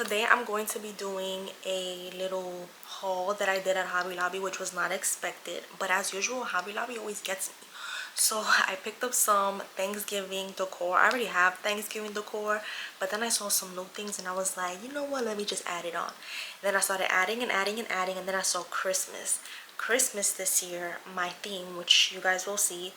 today I'm going to be doing a little haul that I did at Hobby Lobby, which was not expected, but as usual Hobby Lobby always gets me. So I picked up some Thanksgiving decor. I already have Thanksgiving decor, but then I saw some new things and I was like, you know what, let me just add it on. Then I started adding and adding and adding, and then I saw Christmas this year. My theme, which you guys will see,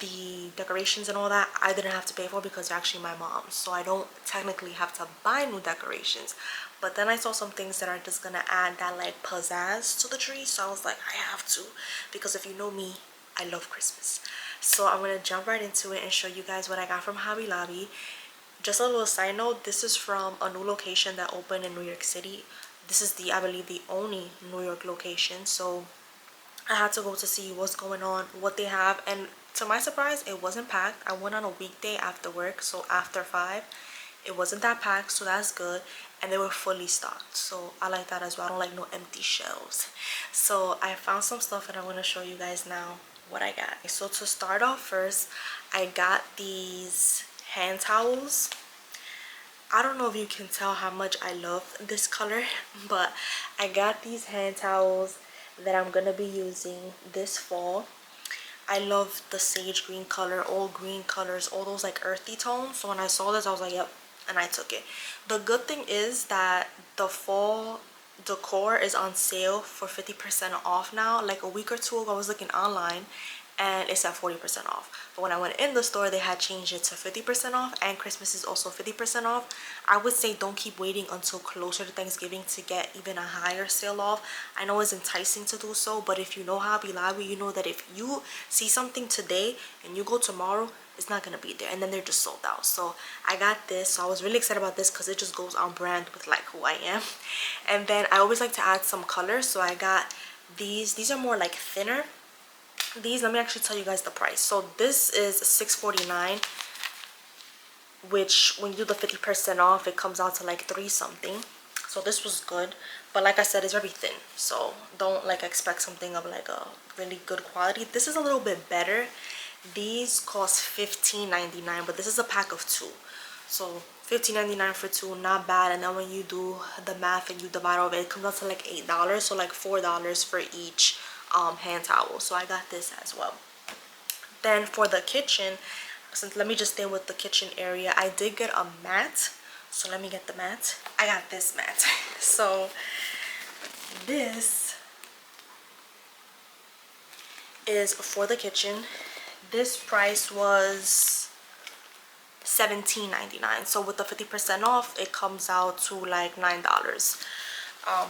the decorations and all that, I didn't have to pay for because they're actually my mom's, so I don't technically have to buy new decorations. But then I saw some things that are just gonna add that like pizzazz to the tree, so I was like, I have to, because if you know me, I love Christmas. So I'm gonna jump right into it and show you guys what I got from Hobby Lobby. Just a little side note, this is from a new location that opened in New York City. This is I believe the only New York location, so I had to go to see what's going on, what they have, and to my surprise, it wasn't packed. I went on a weekday after work, so after 5. It wasn't that packed, so that's good. And they were fully stocked, so I like that as well. I don't like no empty shelves. So I found some stuff and I'm going to show you guys now what I got. So to start off first, I got these hand towels. I don't know if you can tell how much I love this color, but I got these hand towels that I'm gonna be using this fall. I love the sage green color, all green colors, all those like earthy tones. So when I saw this, I was like, yep, and I took it. The good thing is that the fall decor is on sale for 50% off now. Like a week or two ago, I was looking online and it's at 40% off. But when I went in the store, they had changed it to 50% off, and Christmas is also 50% off. I would say don't keep waiting until closer to Thanksgiving to get even a higher sale off. I know it's enticing to do so, but if you know Hobby Lobby, you know that if you see something today and you go tomorrow, it's not gonna be there, and then they're just sold out. So I got this, so I was really excited about this because it just goes on brand with like who I am. And then I always like to add some colors, so I got these are more like thinner. These, let me actually tell you guys the price. So this is $6.49, which when you do the 50% off, it comes out to like 3 something. So this was good, but like I said, it's very thin, so don't like expect something of like a really good quality. This is a little bit better. These cost $15.99, but this is a pack of 2, so $15.99 for 2, not bad. And then when you do the math and you divide over it comes out to like $8, so like $4 for each hand towel. So I got this as well. Then for the kitchen, since let me just stay with the kitchen area, I did get a mat. So let me get the mat. I got this mat. So this is for the kitchen. This price was $17.99. So with the 50% off, it comes out to like $9.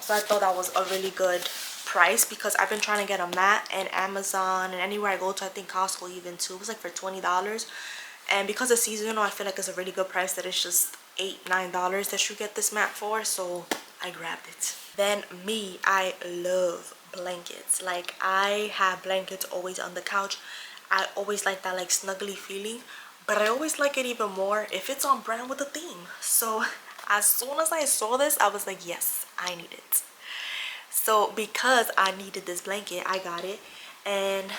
So I thought that was a really good price because I've been trying to get a mat, and Amazon and anywhere I go to, I think Costco even too, it was like for $20. And because it's seasonal, I feel like it's a really good price that it's just $8-9 that you get this mat for, so I grabbed it. Then me, I love blankets. Like I have blankets always on the couch. I always like that like snuggly feeling, but I always like it even more if it's on brand with the theme. So as soon as I saw this, I was like, yes, I need it. So because I needed this blanket, I got it. And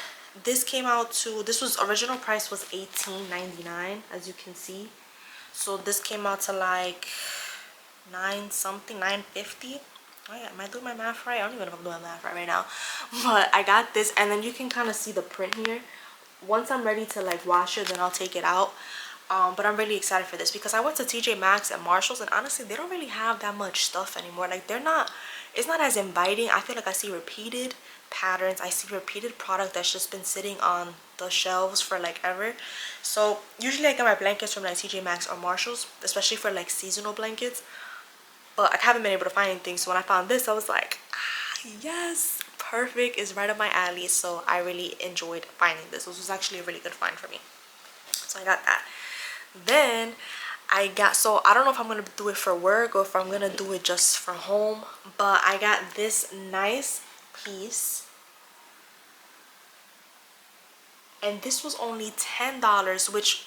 this came out to, this was original price was $18.99, as you can see. So this came out to like 9 something, 9.50. Oh yeah, am I doing my math right? I don't even know if I'm doing math right now. But I got this, and then you can kind of see the print here. Once I'm ready to like wash it, then I'll take it out. But I'm really excited for this because I went to TJ Maxx and Marshalls, and honestly they don't really have that much stuff anymore. Like it's not as inviting. I feel like I see repeated patterns, I see repeated product that's just been sitting on the shelves for like ever. So usually I get my blankets from like TJ Maxx or Marshalls, especially for like seasonal blankets, but I haven't been able to find anything. So when I found this, I was like, ah, yes, perfect, is right up my alley. So I really enjoyed finding this. This was actually a really good find for me, so I got that. Then I got, so I don't know if I'm gonna do it for work or if I'm gonna do it just for home, but I got this nice piece, and this was only $10, which,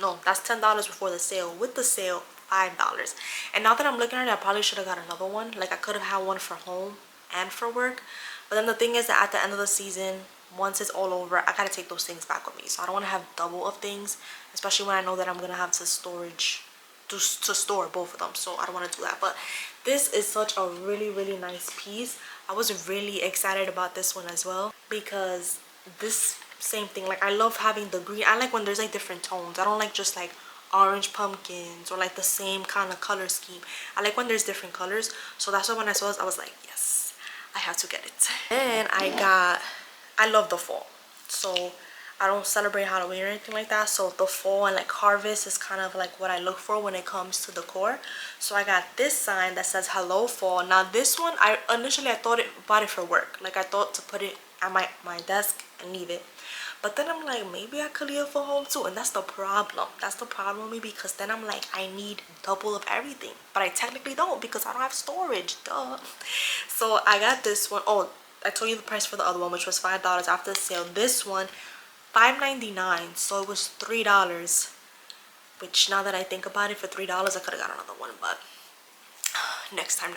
no, that's $10 before the sale. With the sale, $5. And now that I'm looking at it, I probably should have got another one. Like I could have had one for home and for work, but then the thing is that at the end of the season, once it's all over, I gotta take those things back with me. So I don't want to have double of things, especially when I know that I'm gonna have to storage to store both of them, so I don't want to do that. But this is such a really nice piece. I was really excited about this one as well, because this same thing, like I love having the green. I like when there's like different tones. I don't like just like orange pumpkins or like the same kind of color scheme. I like when there's different colors. So that's why when I saw this, I was like, yes, I have to get it. And I love the fall, so I don't celebrate Halloween or anything like that. So the fall and like harvest is kind of like what I look for when it comes to decor. So I got this sign that says hello fall. Now this one, I thought bought it for work. Like I thought to put it at my desk and leave it. But then I'm like, maybe I could leave it for home too. And that's the problem. That's the problem with me, because then I'm like, I need double of everything. But I technically don't, because I don't have storage. Duh. So I got this one. Oh, I told you the price for the other one, which was $5 after the sale. This one, $5.99, so it was $3. Which now that I think about it, for $3 I could have got another one, but next time.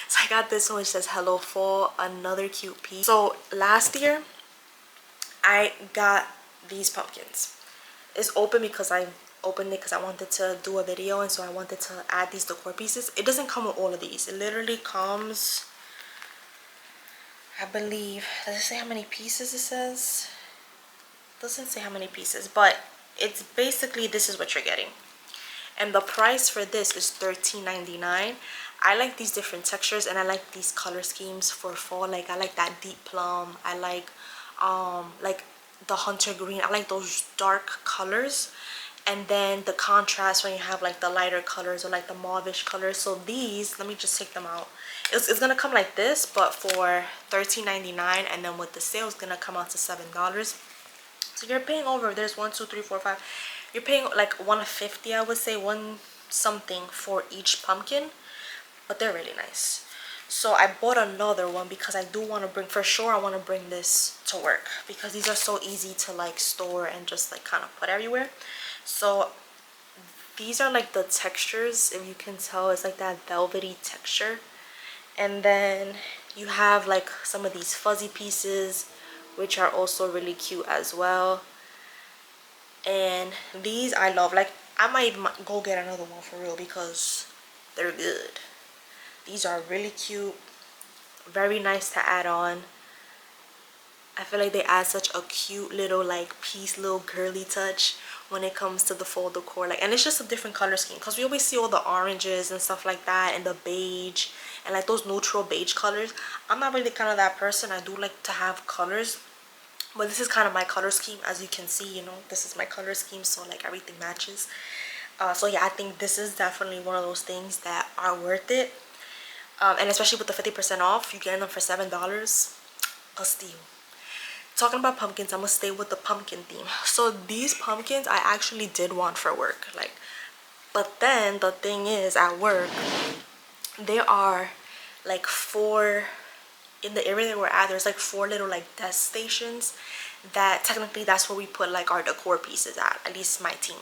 So I got this one which says hello fall, another cute piece. So last year I got these pumpkins. It's open because I opened it because I wanted to do a video, and so I wanted to add these decor pieces. It doesn't come with all of these. It literally comes, I believe, does it say how many pieces it says? It doesn't say how many pieces, but it's basically, this is what you're getting. And the price for this is $13.99. I like these different textures, and I like these color schemes for fall. Like I like that deep plum. I like the hunter green. I like those dark colors. And then the contrast when you have like the lighter colors or like the mauvish colors. So these, let me just take them out. It's gonna come like this, but for $13.99, and then with the sale it's gonna come out to $7. So you're paying over, there's 1, 2, 3, 4, 5. You're paying like $150, I would say, one something for each pumpkin, but they're really nice. So I bought another one because I do want to bring, for sure I want to bring this to work, because these are so easy to like store and just like kind of put everywhere. So these are like the textures, if you can tell, it's like that velvety texture. And then you have like some of these fuzzy pieces, which are also really cute as well. And these I love. Like I might even go get another one for real, because they're good. These are really cute, very nice to add on. I feel like they add such a cute little like piece, little girly touch when it comes to the fall decor. Like, and it's just a different color scheme, because we always see all the oranges and stuff like that, and the beige and like those neutral beige colors. I'm not really kind of that person. I do like to have colors, but this is kind of my color scheme. As you can see, you know, this is my color scheme, so like everything matches. So yeah, I think this is definitely one of those things that are worth it. And especially with the 50% off, you get them for $7. A steal. Talking about pumpkins, I'm gonna stay with the pumpkin theme. So these pumpkins I actually did want for work, like, but then the thing is, at work there are like 4, in the area that we're at, there's like 4 little like desk stations that technically that's where we put like our decor pieces at least my team.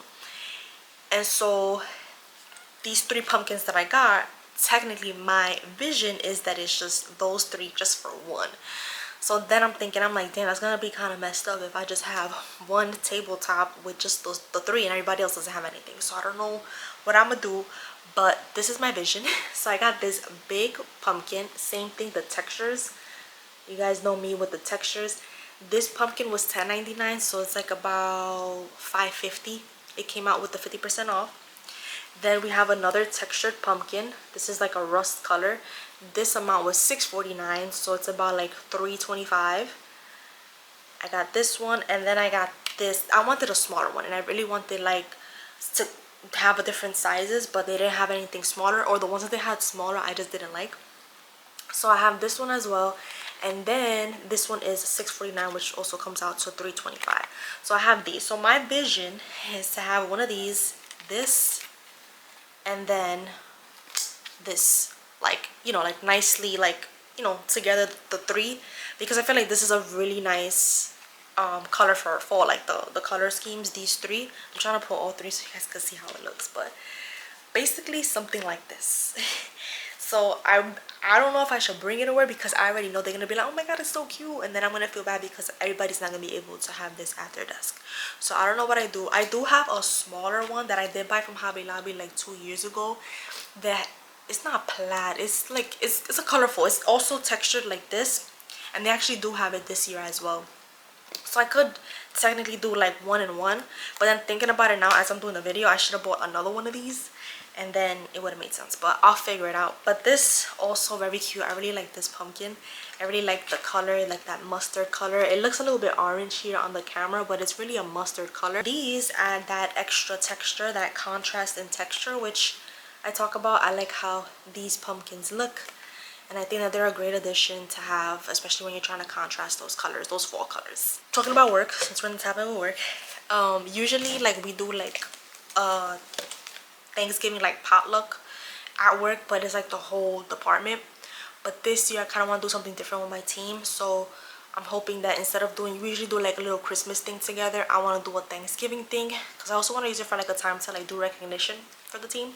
And so these 3 pumpkins that I got, technically my vision is that it's just those 3 just for one. So then I'm thinking, I'm like, damn, that's gonna be kind of messed up if I just have one tabletop with just the 3 and everybody else doesn't have anything. So I don't know what I'm gonna do, but this is my vision. So I got this big pumpkin, same thing, the textures, you guys know me with the textures. This pumpkin was $10.99, so it's like about $5.50. It came out with the 50% off. Then we have another textured pumpkin. This is like a rust color. This amount was $6.49, so it's about like $3.25. I got this one, and then I got this. I wanted a smaller one, and I really wanted like to have a different sizes, but they didn't have anything smaller, or the ones that they had smaller I just didn't like. So I have this one as well, and then this one is $6.49, which also comes out to $3.25. So I have these. So my vision is to have one of these, this, and then this, like, you know, like nicely, like, you know, together, the 3, because I feel like this is a really nice color for fall, like the color schemes, these 3. I'm trying to put all 3 so you guys can see how it looks, but basically something like this. So I don't know if I should bring it to work because I already know they're gonna be like, oh my god, it's so cute, and then I'm gonna feel bad because everybody's not gonna be able to have this at their desk. So I don't know what I do. I do have a smaller one that I did buy from Hobby Lobby like 2 years ago. That it's not plaid. It's like it's a colorful. It's also textured like this, and they actually do have it this year as well. So I could technically do like one and one, but then thinking about it now as I'm doing the video, I should have bought another one of these and then it would have made sense, but I'll figure it out. But this also very cute. I really like this pumpkin. I really like the color, like that mustard color. It looks a little bit orange here on the camera, but it's really a mustard color. These add that extra texture, that contrast in texture, which I talk about. I like how these pumpkins look, and I think that they're a great addition to have, especially when you're trying to contrast those colors, those fall colors. Talking about work, since we're in the topic of work, usually like we do like Thanksgiving like potluck at work, but it's like the whole department. But this year I kind of want to do something different with my team, so I'm hoping that instead of doing, we usually do like a little Christmas thing together, I want to do a Thanksgiving thing because I also want to use it for like a time to like do recognition for the team.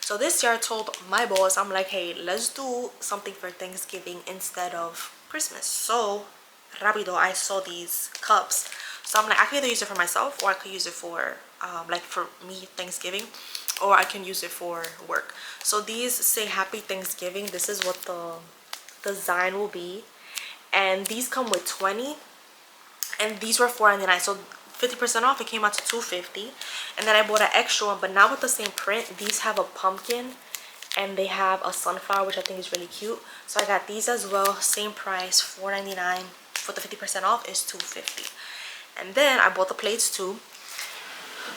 So this year I told my boss, I'm like, hey, let's do something for Thanksgiving instead of Christmas. So rapido, I saw these cups, so I'm like, I could either use it for myself or I could use it for like for me Thanksgiving, or I can use it for work. So these say happy Thanksgiving. This is what the design will be, and these come with 20, and these were $4.99, so 50% off, it came out to $2.50. And then I bought an extra one, but not with the same print. These have a pumpkin and they have a sunflower, which I think is really cute. So I got these as well, same price, $4.99. For the 50% off is $2.50. And then I bought the plates too.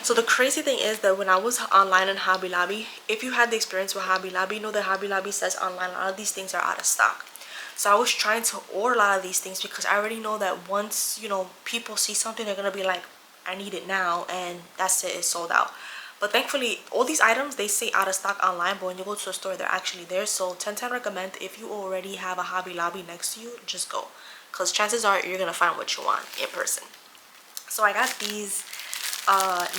So the crazy thing is that when I was online in Hobby Lobby, if you had the experience with Hobby Lobby, you know that Hobby Lobby says online a lot of these things are out of stock. So I was trying to order a lot of these things because I already know that once, you know, people see something, they're gonna be like, I need it now, and that's it, it's sold out. But thankfully, all these items, they say out of stock online, but when you go to the store, they're actually there. So 10/10 recommend, if you already have a Hobby Lobby next to you, just go, because chances are you're gonna find what you want in person. So I got these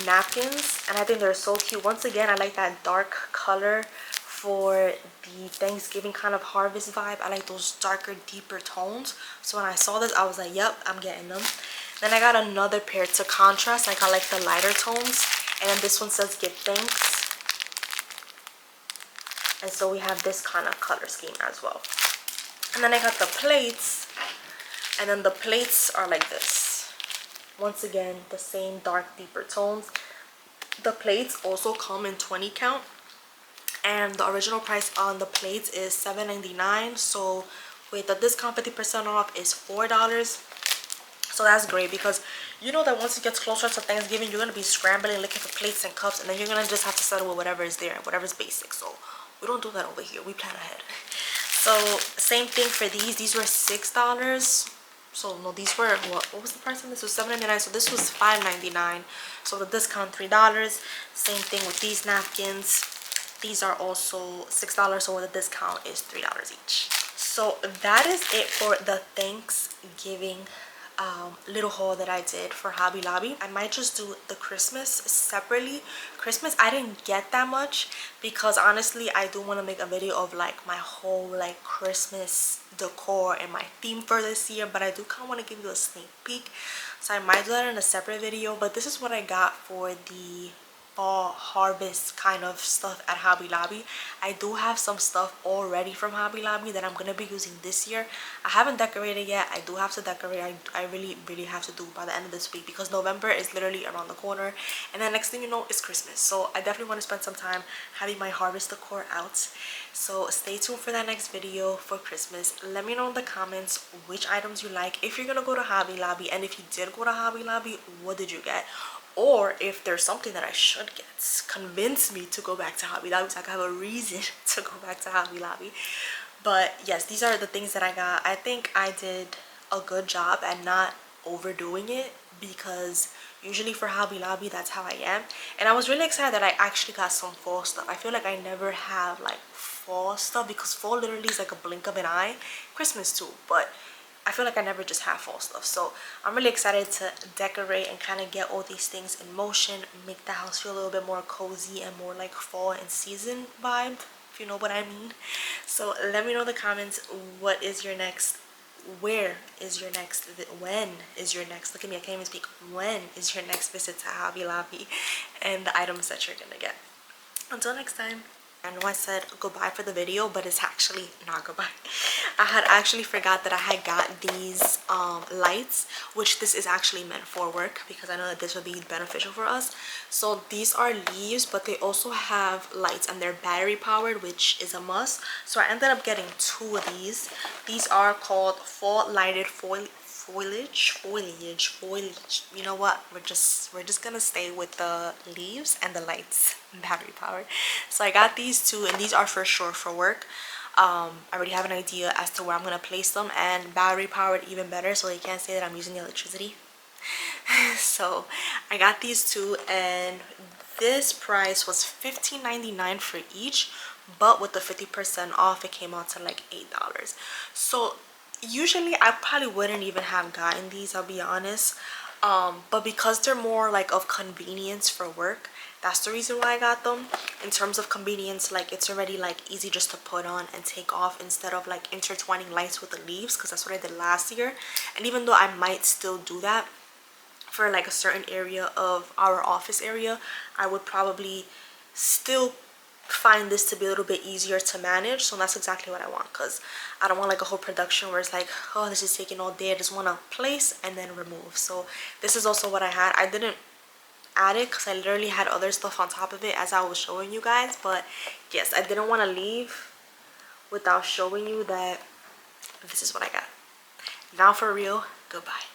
napkins, and I think they're so cute. Once again, I like that dark color for the Thanksgiving kind of harvest vibe. I like those darker, deeper tones. So when I saw this, I was like, yep, I'm getting them. Then I got another pair to contrast. I got like the lighter tones, and then this one says give thanks. And so we have this kind of color scheme as well. And then I got the plates, and then the plates are like this. Once again, the same dark, deeper tones. The plates also come in 20 count, and the original price on the plates is $7.99. So with the discount, 50% off is $4. So that's great, because you know that once it gets closer to Thanksgiving, you're gonna be scrambling looking for plates and cups, and then you're gonna just have to settle with whatever is there, whatever's basic. So we don't do that over here. We plan ahead. So same thing for these. These were $6. So no, these were what was the price on this? Was $7.99. So this was $5.99. So the discount $3. Same thing with these napkins. These are also $6. So the discount is $3 each. So that is it for the Thanksgiving little haul that I did for Hobby Lobby. I might just do the Christmas separately. Christmas I didn't get that much because honestly I do want to make a video of like my whole like Christmas decor and my theme for this year, but I do kind of want to give you a sneak peek, so I might do that in a separate video. But this is what I got for the fall harvest kind of stuff at Hobby Lobby. I do have some stuff already from Hobby Lobby that I'm gonna be using this year. I haven't decorated yet. I do have to decorate. I really have to do by the end of this week, because November is literally around the corner, and then next thing you know, it's Christmas. So I definitely want to spend some time having my harvest decor out. So stay tuned for that next video for Christmas. Let me know in the comments which items you like, if you're gonna go to Hobby Lobby, and if you did go to Hobby Lobby, what did you get? Or if there's something that I should get, convince me to go back to Hobby Lobby so I can have a reason to go back to Hobby Lobby. But yes, these are the things that I got. I think I did a good job at not overdoing it, because usually for Hobby Lobby that's how I am. And I was really excited that I actually got some fall stuff. I feel like I never have like fall stuff, because fall literally is like a blink of an eye. Christmas too, but I feel like I never just have fall stuff. So I'm really excited to decorate and kind of get all these things in motion, make the house feel a little bit more cozy and more like fall and season vibe, if you know what I mean. So let me know in the comments, what is your next, where is your next, when is your next, look at me, I can't even speak, when is your next visit to Hobby Lobby, and the items that you're gonna get. Until next time. I know I said goodbye for the video, but it's actually not goodbye. I had actually forgot that I had got these lights, which this is actually meant for work because I know that this would be beneficial for us. So these are leaves, but they also have lights and they're battery powered, which is a must. So I ended up getting 2 of these. These are called fall lighted foliage. You know what, we're just gonna stay with the leaves and the lights, battery powered. So I got these 2, and these are for sure for work. I already have an idea as to where I'm gonna place them, and battery powered even better, so you can't say that I'm using electricity. So I got these 2, and this price was $15.99 for each, but with the 50% off it came out to like $8. So usually I probably wouldn't even have gotten these, I'll be honest, but because they're more like of convenience for work, that's the reason why I got them. In terms of convenience, like it's already like easy just to put on and take off instead of like intertwining lights with the leaves, because that's what I did last year. And even though I might still do that for like a certain area of our office area, I would probably still find this to be a little bit easier to manage. So that's exactly what I want, because I don't want like a whole production where it's like, oh, this is taking all day. I just want to place and then remove. So this is also what I had. I didn't add it because I literally had other stuff on top of it as I was showing you guys, but yes, I didn't want to leave without showing you that this is what I got. Now for real, goodbye.